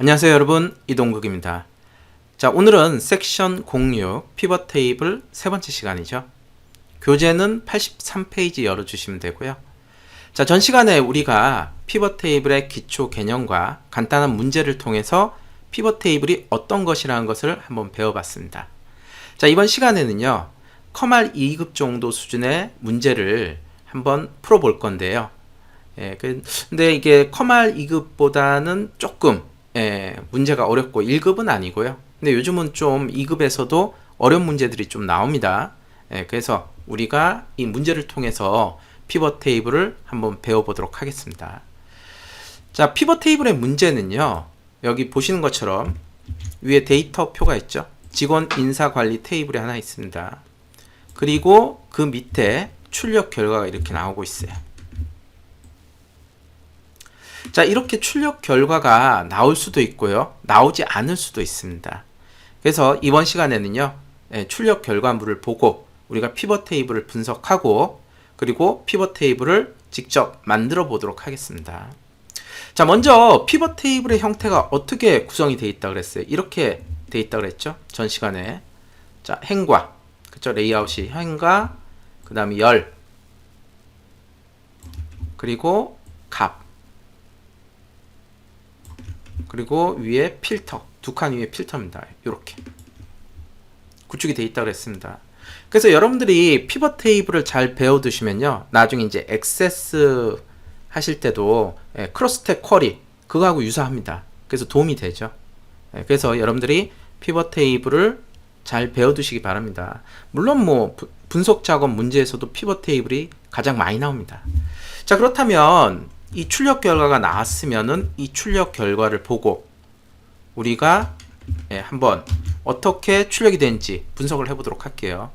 안녕하세요 여러분, 이동국입니다. 자, 오늘은 섹션 06 피벗 테이블 세 번째 시간이죠. 교재는 83페이지 열어주시면 되고요. 자, 전 시간에 우리가 피벗 테이블의 기초 개념과 간단한 문제를 통해서 피벗 테이블이 어떤 것이라는 것을 한번 배워봤습니다. 자, 이번 시간에는요, 커말 2급 정도 수준의 문제를 한번 풀어볼 건데요. 근데 이게 커말 2급보다는 조금 문제가 어렵고 1급은 아니고요. 근데 요즘은 좀 2급에서도 어려운 문제들이 좀 나옵니다. 그래서 우리가 이 문제를 통해서 피벗 테이블을 한번 배워보도록 하겠습니다. 자, 피벗 테이블의 문제는요, 여기 보시는 것처럼 위에 데이터 표가 있죠. 직원 인사관리 테이블이 하나 있습니다. 그리고 그 밑에 출력 결과가 이렇게 나오고 있어요. 자, 이렇게 출력 결과가 나올 수도 있고요, 나오지 않을 수도 있습니다. 그래서 이번 시간에는요, 출력 결과물을 보고 우리가 피벗 테이블을 분석하고 그리고 피벗 테이블을 직접 만들어 보도록 하겠습니다. 자, 먼저 피벗 테이블의 형태가 어떻게 구성이 되어 있다 그랬어요? 이렇게 되어 있다 그랬죠? 전 시간에. 자, 행과, 그쵸? 레이아웃이 행과, 그 다음에 열, 그리고 값, 그리고 위에 필터, 두 칸 위에 필터입니다. 이렇게 구축이 되어 있다고 했습니다. 그래서 여러분들이 피벗 테이블을 잘 배워두시면요, 나중에 이제 액세스 하실 때도 크로스텍 쿼리 그거하고 유사합니다. 그래서 도움이 되죠. 그래서 여러분들이 피벗 테이블을 잘 배워두시기 바랍니다. 물론 뭐 분석 작업 문제에서도 피벗 테이블이 가장 많이 나옵니다. 자, 그렇다면 이 출력 결과가 나왔으면은 이 출력 결과를 보고 우리가 한번 어떻게 출력이 되는지 분석을 해보도록 할게요.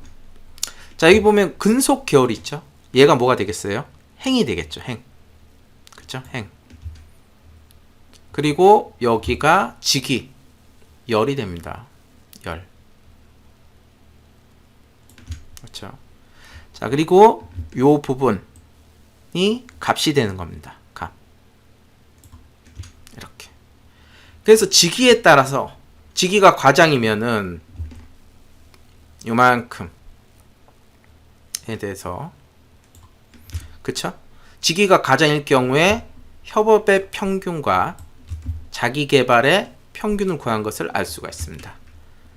자, 여기 보면 근속 계열이 있죠. 얘가 뭐가 되겠어요? 행이 되겠죠. 행. 그쵸? 행. 그리고 여기가 직이 열이 됩니다. 열. 그렇죠? 자, 그리고 요 부분이 값이 되는 겁니다. 값. 이렇게. 그래서 직위에 따라서 직위가 과장이면은 요만큼에 대해서, 그쵸? 직위가 과장일 경우에 협업의 평균과 자기 개발의 평균을 구한 것을 알 수가 있습니다.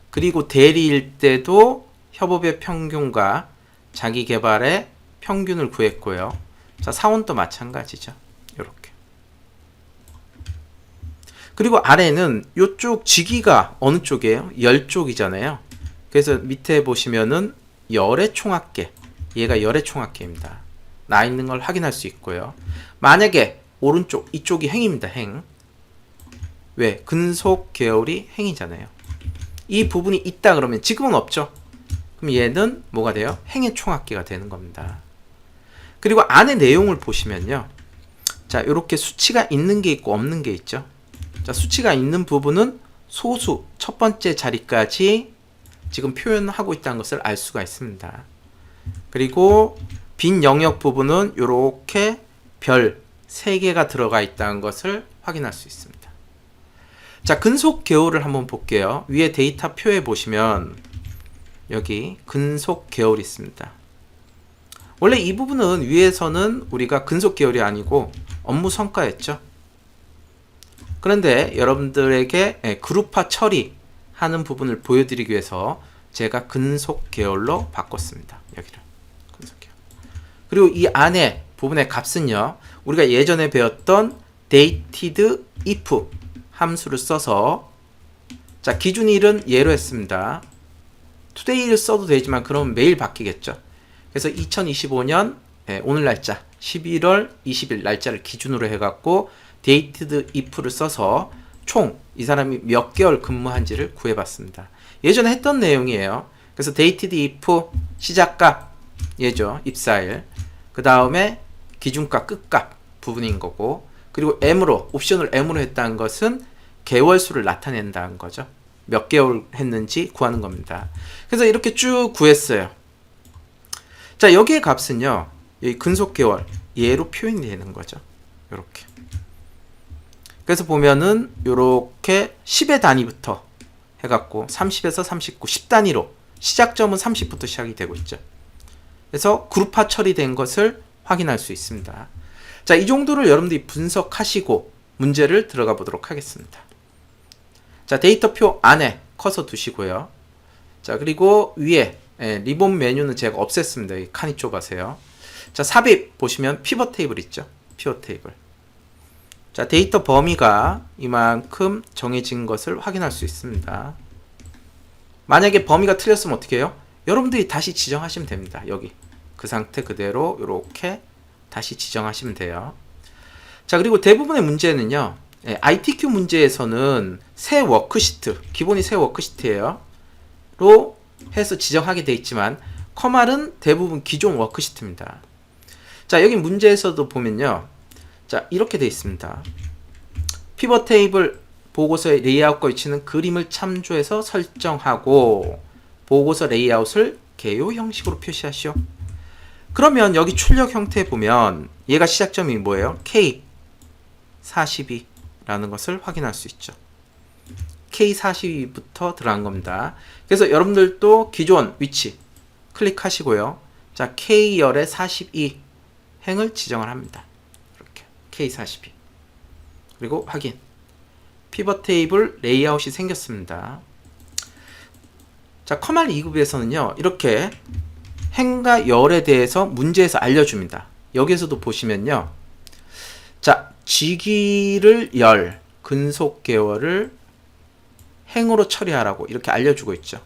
그리고 대리일 때도 협업의 평균과 자기 개발의 평균을 구했고요. 자, 사원도 마찬가지죠. 이렇게. 그리고 아래는 이쪽 직위가 어느 쪽이에요? 열 쪽이잖아요. 그래서 밑에 보시면은 열의 총합계, 얘가 열의 총합계입니다. 나 있는 걸 확인할 수 있고요. 만약에 오른쪽 이쪽이 행입니다. 행. 왜? 근속 계열이 행이잖아요. 이 부분이 있다 그러면 지금은 없죠. 그럼 얘는 뭐가 돼요? 행의 총합계가 되는 겁니다. 그리고 안에 내용을 보시면요, 자, 이렇게 수치가 있는 게 있고 없는 게 있죠. 자, 수치가 있는 부분은 소수 첫 번째 자리까지 지금 표현하고 있다는 것을 알 수가 있습니다. 그리고 빈 영역 부분은 이렇게 별 3개가 들어가 있다는 것을 확인할 수 있습니다. 자, 근속 계열을 한번 볼게요. 위에 데이터 표에 보시면 여기 근속 계열이 있습니다. 원래 이 부분은 위에서는 우리가 근속 계열이 아니고 업무 성과였죠. 그런데 여러분들에게 그룹화 처리하는 부분을 보여드리기 위해서 제가 근속 계열로 바꿨습니다. 여기를 근속 계열. 그리고 이 안에 부분의 값은요, 우리가 예전에 배웠던 dated if 함수를 써서, 자, 기준일은 예로 했습니다. today를 써도 되지만 그러면 매일 바뀌겠죠. 그래서 2025년 오늘 날짜 11월 20일 날짜를 기준으로 해갖고 dated if를 써서 총 이 사람이 몇 개월 근무한지를 구해봤습니다. 예전에 했던 내용이에요. 그래서 dated if 시작값 얘죠. 입사일. 그 다음에 기준값 끝값 부분인 거고, 그리고 M으로 옵션을 M으로 했다는 것은 개월수를 나타낸다는 거죠. 몇 개월 했는지 구하는 겁니다. 그래서 이렇게 쭉 구했어요. 자, 여기의 값은요, 여기 근속 개월 얘로 표현이 되는 거죠. 이렇게. 그래서 보면은 요렇게 10의 단위부터 해갖고 30에서 39, 10단위로 시작점은 30부터 시작이 되고 있죠. 그래서 그룹화 처리된 것을 확인할 수 있습니다. 자, 이 정도를 여러분들이 분석하시고 문제를 들어가 보도록 하겠습니다. 자, 데이터표 안에 커서 두시고요. 자, 그리고 위에 리본 메뉴는 제가 없앴습니다. 이 칸이 좁아서요. 자, 삽입 보시면 피벗 테이블 있죠. 피벗 테이블. 자, 데이터 범위가 이만큼 정해진 것을 확인할 수 있습니다. 만약에 범위가 틀렸으면 어떻게 해요? 여러분들이 다시 지정하시면 됩니다. 여기 그 상태 그대로 이렇게 다시 지정하시면 돼요. 자, 그리고 대부분의 문제는요, ITQ 문제에서는 새 워크시트, 기본이 새 워크시트예요. 로 해서 지정하게 돼 있지만 커말은 대부분 기존 워크시트입니다. 자, 여기 문제에서도 보면요, 자, 이렇게 돼 있습니다. 피벗 테이블 보고서의 레이아웃과 위치는 그림을 참조해서 설정하고 보고서 레이아웃을 개요 형식으로 표시하시오. 그러면 여기 출력 형태에 보면 얘가 시작점이 뭐예요? K42라는 것을 확인할 수 있죠. K42부터 들어간 겁니다. 그래서 여러분들도 기존 위치 클릭하시고요. 자, K열의 42 행을 지정을 합니다. 이렇게 K42 그리고 확인. 피벗 테이블 레이아웃이 생겼습니다. 자, 커말 2급에서는요, 이렇게 행과 열에 대해서 문제에서 알려줍니다. 여기에서도 보시면요, 자, 직위를 열, 근속 계열을 행으로 처리하라고 이렇게 알려주고 있죠.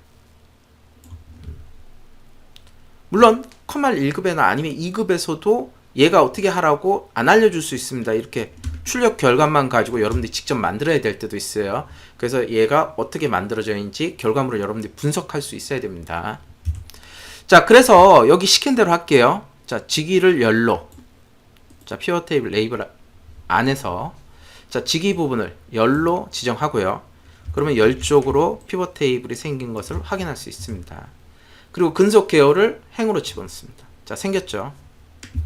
물론 커말 1급에나 아니면 2급에서도 얘가 어떻게 하라고 안 알려줄 수 있습니다. 이렇게 출력 결과만 가지고 여러분들이 직접 만들어야 될 때도 있어요. 그래서 얘가 어떻게 만들어져 있는지 결과물을 여러분들이 분석할 수 있어야 됩니다. 자, 그래서 여기 시킨 대로 할게요. 자, 직위를 열로, 자, 피벗 테이블 레이블 안에서, 자, 직위 부분을 열로 지정하고요. 그러면 열 쪽으로 피벗 테이블이 생긴 것을 확인할 수 있습니다. 그리고 근속 계열을 행으로 집어넣습니다. 자, 생겼죠?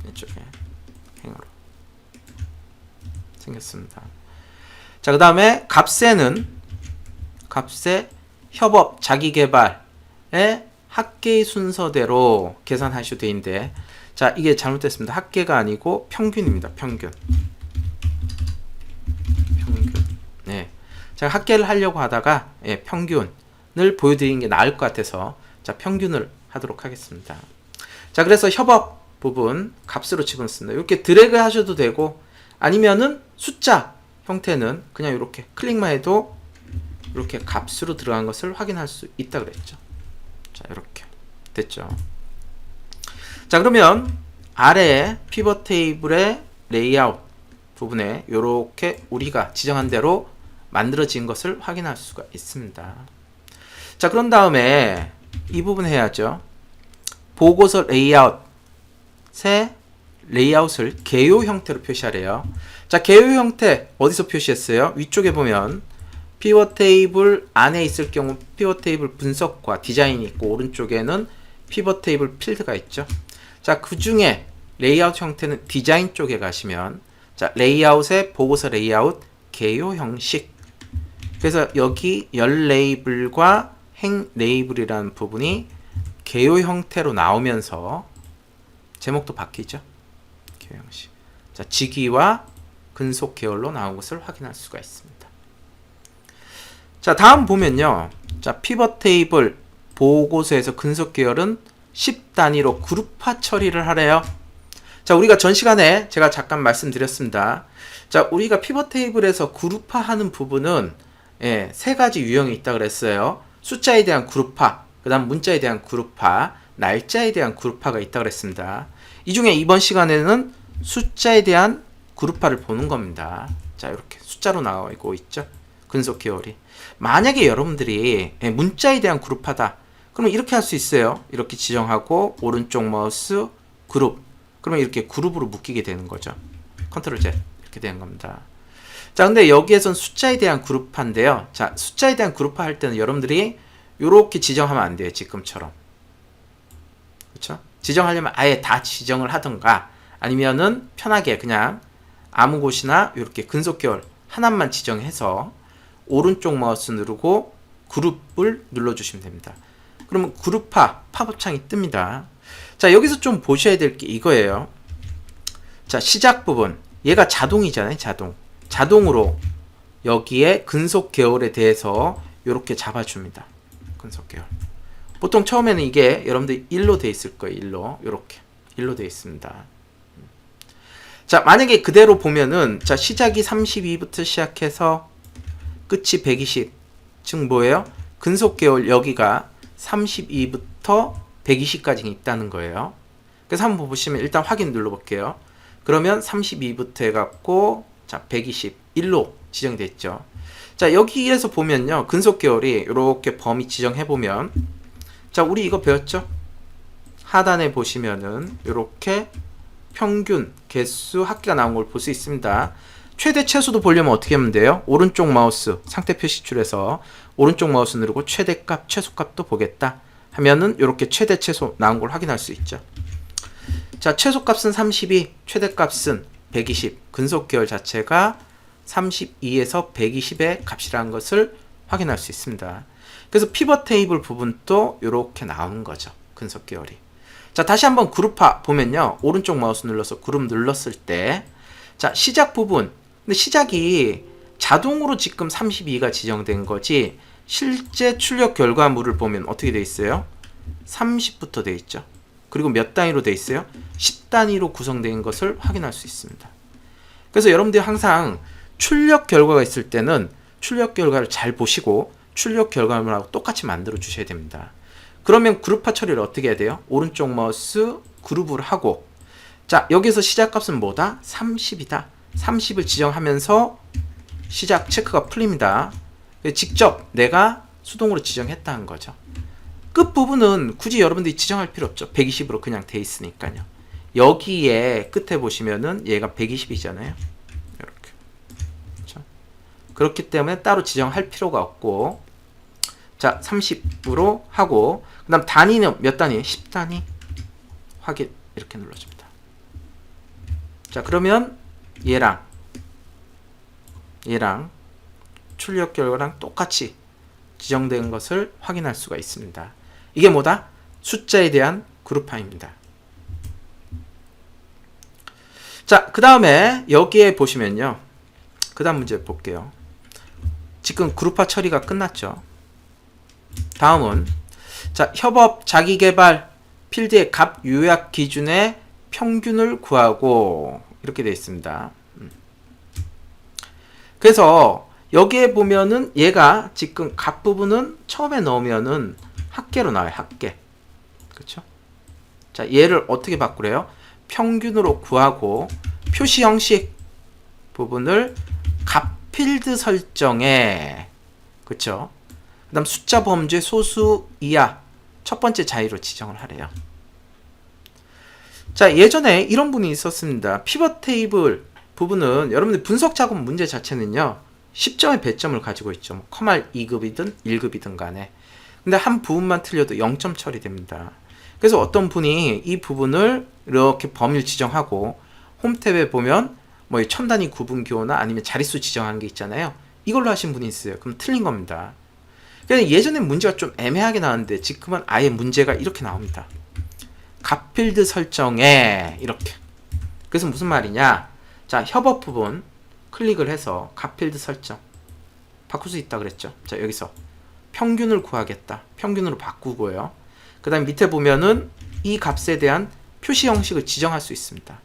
이쪽에 행으로 생겼습니다. 자, 그 다음에 값세는 값세 협업 자기개발의 합계의 순서대로 계산하셔도 되는데, 자, 이게 잘못됐습니다. 합계가 아니고 평균입니다. 평균. 네. 제가 합계를 하려고 하다가 평균을 보여드리는 게 나을 것 같아서, 자, 평균을 하도록 하겠습니다. 자, 그래서 협업 부분 값으로 집어넣습니다. 이렇게 드래그 하셔도 되고, 아니면은 숫자 형태는 그냥 이렇게 클릭만 해도 이렇게 값으로 들어간 것을 확인할 수 있다 그랬죠. 자, 이렇게 됐죠. 자, 그러면 아래 피벗 테이블의 레이아웃 부분에 이렇게 우리가 지정한 대로 만들어진 것을 확인할 수가 있습니다. 자, 그런 다음에 이 부분 해야죠. 보고서 레이아웃의 레이아웃을 개요 형태로 표시하래요. 자, 개요 형태 어디서 표시했어요? 위쪽에 보면 피벗 테이블 안에 있을 경우 피벗 테이블 분석과 디자인이 있고, 오른쪽에는 피벗 테이블 필드가 있죠. 자, 그 중에 레이아웃 형태는 디자인 쪽에 가시면, 자, 레이아웃의 보고서 레이아웃 개요 형식. 그래서 여기 열 레이블과 행 레이블이라는 부분이 개요 형태로 나오면서 제목도 바뀌죠. 개요 형식. 자, 직위와 근속 계열로 나온 것을 확인할 수가 있습니다. 자, 다음 보면요. 자, 피벗 테이블 보고서에서 근속 계열은 10단위로 그룹화 처리를 하래요. 자, 우리가 전 시간에 제가 잠깐 말씀드렸습니다. 자, 우리가 피벗 테이블에서 그룹화 하는 부분은 세 가지 유형이 있다 그랬어요. 숫자에 대한 그룹화, 그 다음 문자에 대한 그룹화, 날짜에 대한 그룹화가 있다 그랬습니다. 이 중에 이번 시간에는 숫자에 대한 그룹화를 보는 겁니다. 자, 이렇게 숫자로 나오고 있죠. 근속 계열이. 만약에 여러분들이 문자에 대한 그룹화다, 그러면 이렇게 할 수 있어요. 이렇게 지정하고 오른쪽 마우스 그룹, 그러면 이렇게 그룹으로 묶이게 되는 거죠. 컨트롤 Z 이렇게 되는 겁니다. 자, 근데 여기에선 숫자에 대한 그룹화인데요. 자, 숫자에 대한 그룹화 할 때는 여러분들이 이렇게 지정하면 안 돼요. 지금처럼. 그렇죠? 지정하려면 아예 다 지정을 하던가, 아니면은 편하게 그냥 아무 곳이나 이렇게 근속 계열 하나만 지정해서 오른쪽 마우스 누르고 그룹을 눌러주시면 됩니다. 그러면 그룹화 팝업창이 뜹니다. 자, 여기서 좀 보셔야 될 게 이거예요. 자, 시작 부분. 얘가 자동이잖아요. 자동으로 여기에 근속 계열에 대해서 이렇게 잡아줍니다. 근속 계열. 보통 처음에는 이게 여러분들 1로 돼 있을 거예요. 1로. 이렇게. 1로 돼 있습니다. 자, 만약에 그대로 보면은, 자, 시작이 32부터 시작해서 끝이 120. 즉 뭐예요? 근속 계열 여기가 32부터 120까지 있다는 거예요. 그래서 한번 보시면 일단 확인 눌러볼게요. 그러면 32부터 해갖고, 자, 120. 1로 지정됐죠. 자, 여기에서 보면요. 근속 계열이 이렇게 범위 지정해보면, 자, 우리 이거 배웠죠? 하단에 보시면은 이렇게 평균 개수 합계가 나온 걸 볼 수 있습니다. 최대 최소도 보려면 어떻게 하면 돼요? 오른쪽 마우스 상태 표시줄에서 오른쪽 마우스 누르고 최대값 최소값도 보겠다 하면은 이렇게 최대 최소 나온 걸 확인할 수 있죠. 자, 최소값은 32, 최대값은 120. 근속 계열 자체가 32에서 120의 값이라는 것을 확인할 수 있습니다. 그래서 피벗 테이블 부분도 이렇게 나오는 거죠. 근속 계열이. 자, 다시 한번 그룹화 보면요. 오른쪽 마우스 눌러서 그룹 눌렀을 때, 자, 시작 부분. 근데 시작이 자동으로 지금 32가 지정된 거지, 실제 출력 결과물을 보면 어떻게 돼 있어요? 30부터 돼 있죠. 그리고 몇 단위로 돼 있어요? 10단위로 구성된 것을 확인할 수 있습니다. 그래서 여러분들이 항상 출력 결과가 있을 때는 출력 결과를 잘 보시고 출력 결과물하고 똑같이 만들어 주셔야 됩니다. 그러면 그룹화 처리를 어떻게 해야 돼요? 오른쪽 마우스 그룹을 하고, 자, 여기서 시작값은 뭐다? 30이다. 30을 지정하면서 시작 체크가 풀립니다. 직접 내가 수동으로 지정했다는 거죠. 끝부분은 굳이 여러분들이 지정할 필요 없죠. 120으로 그냥 돼 있으니까요. 여기에 끝에 보시면은 얘가 120이잖아요. 이렇게. 그렇죠? 그렇기 때문에 따로 지정할 필요가 없고, 자, 30으로 하고, 그 다음 단위는 몇 단위? 10단위. 확인. 이렇게 눌러줍니다. 자, 그러면 얘랑 출력 결과랑 똑같이 지정된 것을 확인할 수가 있습니다. 이게 뭐다? 숫자에 대한 그룹화입니다. 자, 그 다음에 여기에 보시면요. 그 다음 문제 볼게요. 지금 그룹화 처리가 끝났죠. 다음은, 자, 협업 자기개발 필드의 값 요약 기준의 평균을 구하고, 이렇게 되어 있습니다. 그래서 여기에 보면은 얘가 지금 값 부분은 처음에 넣으면은 합계로 나와요. 합계. 그렇죠? 자, 얘를 어떻게 바꾸래요? 평균으로 구하고 표시 형식 부분을 값 필드 설정에, 그렇죠? 그다음 숫자 범주의 소수 이하 첫 번째 자리로 지정을 하래요. 자, 예전에 이런 분이 있었습니다. 피벗 테이블 부분은 여러분들 분석 작업 문제 자체는요, 10점의 배점을 가지고 있죠. 뭐 커말 2급이든 1급이든 간에. 근데 한 부분만 틀려도 0점 처리됩니다. 그래서 어떤 분이 이 부분을 이렇게 범위를 지정하고 홈 탭에 보면 뭐 1000단위 구분 기호나 아니면 자릿수 지정한 게 있잖아요. 이걸로 하신 분이 있어요. 그럼 틀린 겁니다. 그래서 예전엔 문제가 좀 애매하게 나왔는데 지금은 아예 문제가 이렇게 나옵니다. 값 필드 설정에 이렇게. 그래서 무슨 말이냐? 자, 협업 부분 클릭을 해서 값 필드 설정 바꿀 수 있다 그랬죠. 자, 여기서 평균을 구하겠다. 평균으로 바꾸고요. 그 다음에 밑에 보면은 이 값에 대한 표시 형식을 지정할 수 있습니다.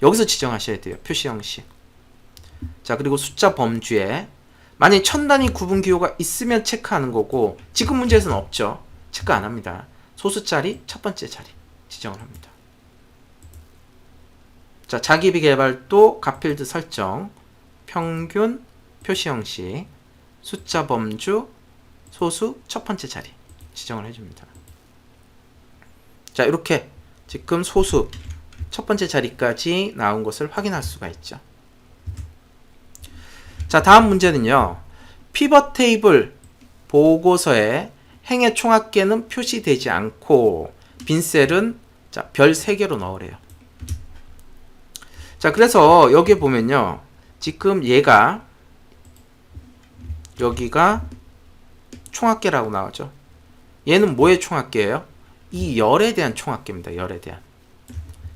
여기서 지정하셔야 돼요. 표시 형식. 자, 그리고 숫자 범주에 만약에 1000단위 구분 기호가 있으면 체크하는 거고, 지금 문제에서는 없죠. 체크 안 합니다. 소수 자리, 첫 번째 자리 지정을 합니다. 자, 자기개발도 값필드 설정, 평균, 표시 형식, 숫자 범주, 소수, 첫 번째 자리 지정을 해줍니다. 자, 이렇게 지금 소수, 첫 번째 자리까지 나온 것을 확인할 수가 있죠. 자, 다음 문제는요. 피벗 테이블 보고서에 행의 총합계는 표시되지 않고 빈 셀은, 자, 별 3개로 넣으래요. 자, 그래서 여기에 보면요. 지금 얘가 여기가 총합계라고 나오죠. 얘는 뭐의 총합계예요? 이 열에 대한 총합계입니다. 열에 대한.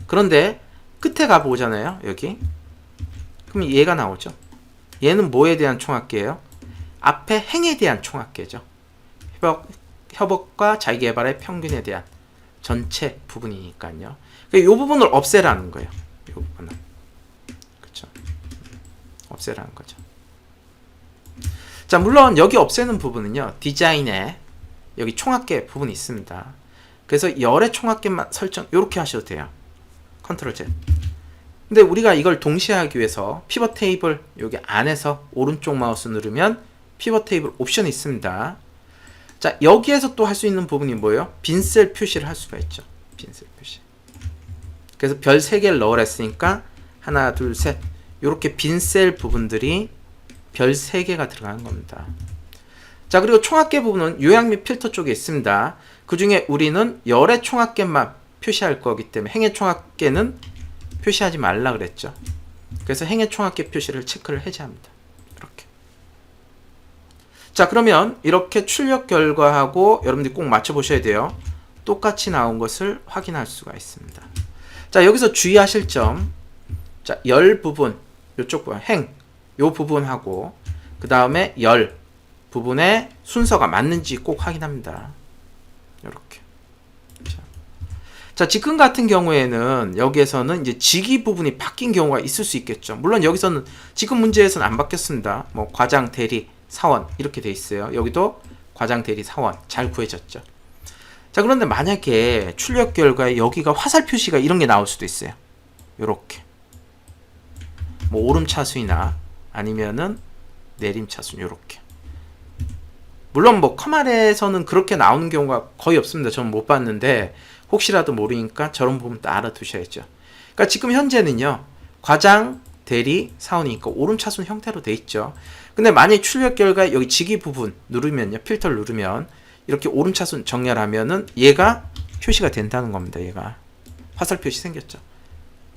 그런데 끝에 가보잖아요. 여기. 그럼 얘가 나오죠. 얘는 뭐에 대한 총합계예요? 앞에 행에 대한 총합계죠. 협업과 자기개발의 평균에 대한 전체 부분이니까요. 이 부분을 없애라는 거예요. 이 부분은. 그렇죠. 없애라는 거죠. 자, 물론 여기 없애는 부분은요. 디자인에 여기 총합계 부분이 있습니다. 그래서 열의 총합계만 설정 이렇게 하셔도 돼요. 컨트롤 Z. 근데 우리가 이걸 동시에 하기 위해서 피벗 테이블 여기 안에서 오른쪽 마우스 누르면 피벗 테이블 옵션이 있습니다. 자, 여기에서 또 할 수 있는 부분이 뭐예요? 빈셀 표시를 할 수가 있죠. 빈셀 표시. 그래서 별 3개를 넣으라 했으니까 하나, 둘, 셋 이렇게 빈셀 부분들이 별 3개가 들어가는 겁니다. 자, 그리고 총합계 부분은 요약 및 필터 쪽에 있습니다. 그 중에 우리는 열의 총합계만 표시할 거기 때문에 행의 총합계는 표시하지 말라 그랬죠. 그래서 행의 총합계 표시를 체크를 해제합니다. 이렇게. 자, 그러면 이렇게 출력 결과하고 여러분들이 꼭 맞춰보셔야 돼요. 똑같이 나온 것을 확인할 수가 있습니다. 자, 여기서 주의하실 점. 자, 열 부분, 요쪽 부분, 행, 요 부분하고 그 다음에 열 부분의 순서가 맞는지 꼭 확인합니다. 이렇게. 자, 지금 같은 경우에는 여기에서는 이제 직위 부분이 바뀐 경우가 있을 수 있겠죠. 물론 여기서는 지금 문제에서는 안 바뀌었습니다. 뭐 과장, 대리, 사원 이렇게 돼 있어요. 여기도 과장, 대리, 사원 잘 구해졌죠. 자, 그런데 만약에 출력 결과에 여기가 화살 표시가 이런 게 나올 수도 있어요. 요렇게. 뭐 오름 차수이나 아니면은 내림 차수 요렇게. 물론 뭐 컴알에서는 그렇게 나오는 경우가 거의 없습니다. 저는 못 봤는데 혹시라도 모르니까 저런 부분 또 알아두셔야죠. 그러니까 지금 현재는요. 과장, 대리, 사원이니까 오름차순 형태로 돼 있죠. 근데 만약 출력 결과에 여기 직위 부분 누르면요. 필터를 누르면 이렇게 오름차순 정렬하면은 얘가 표시가 된다는 겁니다. 얘가 화살 표시 생겼죠.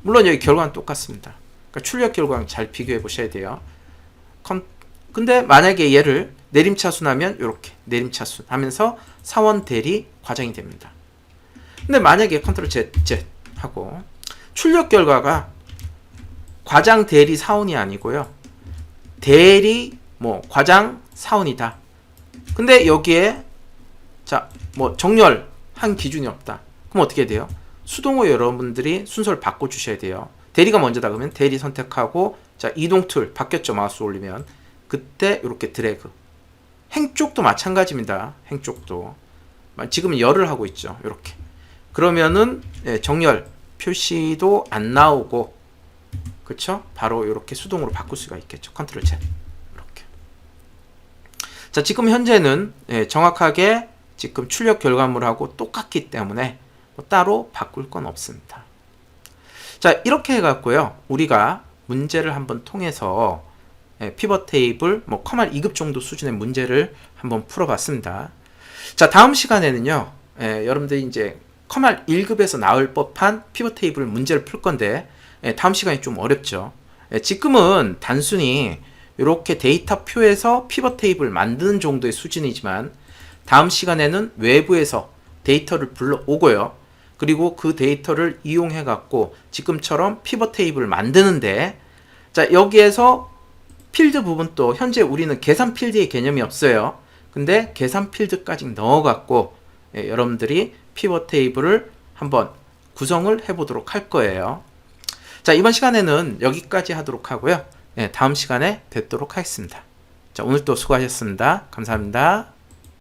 물론 여기 결과는 똑같습니다. 그러니까 출력 결과랑 잘 비교해 보셔야 돼요. 근데 만약에 얘를 내림차순 하면 이렇게 내림차순 하면서 사원, 대리, 과장이 됩니다. 근데 만약에 컨트롤 Z 하고 출력 결과가 과장, 대리, 사원이 아니고요. 대리, 뭐 과장, 사원이다. 근데 여기에 자, 뭐 정렬한 기준이 없다. 그럼 어떻게 돼요? 수동으로 여러분들이 순서를 바꿔 주셔야 돼요. 대리가 먼저다 그러면 대리 선택하고 자, 이동 툴 바뀌었죠. 마우스 올리면 그때 이렇게 드래그. 행 쪽도 마찬가지입니다. 행 쪽도 지금은 열을 하고 있죠. 이렇게. 그러면은 정렬 표시도 안 나오고 그쵸? 바로 이렇게 수동으로 바꿀 수가 있겠죠. 컨트롤 Z 이렇게. 자, 지금 현재는 정확하게 지금 출력 결과물하고 똑같기 때문에 뭐 따로 바꿀 건 없습니다. 자, 이렇게 해갖고요. 우리가 문제를 한번 통해서 피벗 테이블 뭐 컴알 2급 정도 수준의 문제를 한번 풀어봤습니다. 자, 다음 시간에는요. 여러분들이 이제 컴알 1급에서 나올 법한 피벗 테이블 문제를 풀 건데 다음 시간이 좀 어렵죠. 지금은 단순히 이렇게 데이터 표에서 피벗 테이블 만드는 정도의 수준이지만 다음 시간에는 외부에서 데이터를 불러오고요. 그리고 그 데이터를 이용해 갖고 지금처럼 피벗 테이블을 만드는데 자, 여기에서 필드 부분도 현재 우리는 계산 필드의 개념이 없어요. 근데 계산 필드까지 넣어 갖고 여러분들이 피벗 테이블을 한번 구성을 해 보도록 할 거예요. 자, 이번 시간에는 여기까지 하도록 하고요. 다음 시간에 뵙도록 하겠습니다. 자, 오늘 또 수고하셨습니다. 감사합니다.